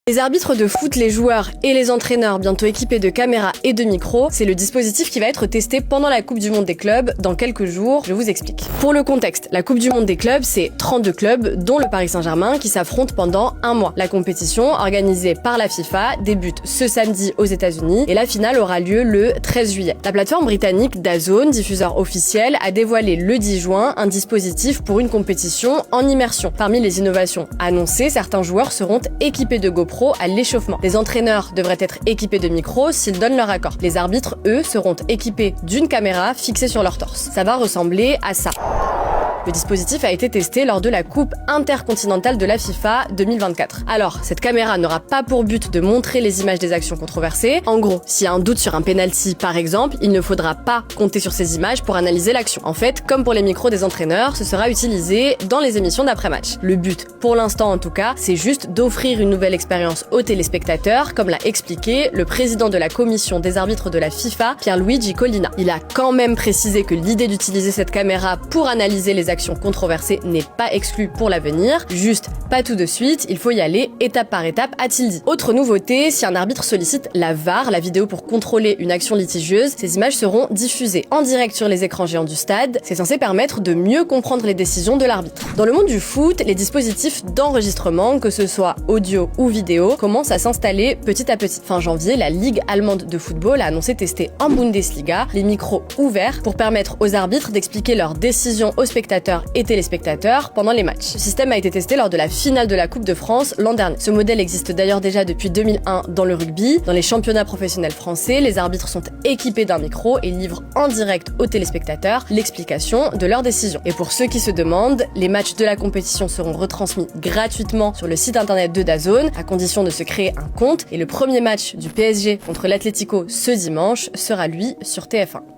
Les arbitres de foot, les joueurs et les entraîneurs bientôt équipés de caméras et de micros, c'est le dispositif qui va être testé pendant la Coupe du Monde des clubs dans quelques jours, je vous explique. Pour le contexte, la Coupe du Monde des clubs, c'est 32 clubs, dont le Paris Saint-Germain, qui s'affrontent pendant un mois. La compétition, organisée par la FIFA, débute ce samedi aux États-Unis et la finale aura lieu le 13 juillet. La plateforme britannique DAZN, diffuseur officiel, a dévoilé le 10 juin un dispositif pour une compétition en immersion. Parmi les innovations annoncées, certains joueurs seront équipés de GoPro à l'échauffement. Les entraîneurs devraient être équipés de micros s'ils donnent leur accord. Les arbitres, eux, seront équipés d'une caméra fixée sur leur torse. Ça va ressembler à ça. Le dispositif a été testé lors de la Coupe intercontinentale de la FIFA 2024. Alors, cette caméra n'aura pas pour but de montrer les images des actions controversées. En gros, s'il y a un doute sur un penalty par exemple, il ne faudra pas compter sur ces images pour analyser l'action. En fait, comme pour les micros des entraîneurs, ce sera utilisé dans les émissions d'après-match. Le but, pour l'instant en tout cas, c'est juste d'offrir une nouvelle expérience aux téléspectateurs, comme l'a expliqué le président de la commission des arbitres de la FIFA, Pierluigi Collina. Il a quand même précisé que l'idée d'utiliser cette caméra pour analyser les actions controversée n'est pas exclue pour l'avenir, juste pas tout de suite, il faut y aller étape par étape, a-t-il dit. Autre nouveauté, si un arbitre sollicite la VAR, la vidéo pour contrôler une action litigieuse, ces images seront diffusées en direct sur les écrans géants du stade, c'est censé permettre de mieux comprendre les décisions de l'arbitre. Dans le monde du foot, les dispositifs d'enregistrement, que ce soit audio ou vidéo, commencent à s'installer petit à petit. Fin janvier, la Ligue allemande de football a annoncé tester en Bundesliga les micros ouverts pour permettre aux arbitres d'expliquer leurs décisions aux spectateurs et téléspectateurs pendant les matchs. Ce système a été testé lors de la finale de la Coupe de France l'an dernier. Ce modèle existe d'ailleurs déjà depuis 2001 dans le rugby. Dans les championnats professionnels français, les arbitres sont équipés d'un micro et livrent en direct aux téléspectateurs l'explication de leurs décisions. Et pour ceux qui se demandent, les matchs de la compétition seront retransmis gratuitement sur le site internet de DAZN, à condition de se créer un compte. Et le premier match du PSG contre l'Atlético ce dimanche sera lui sur TF1.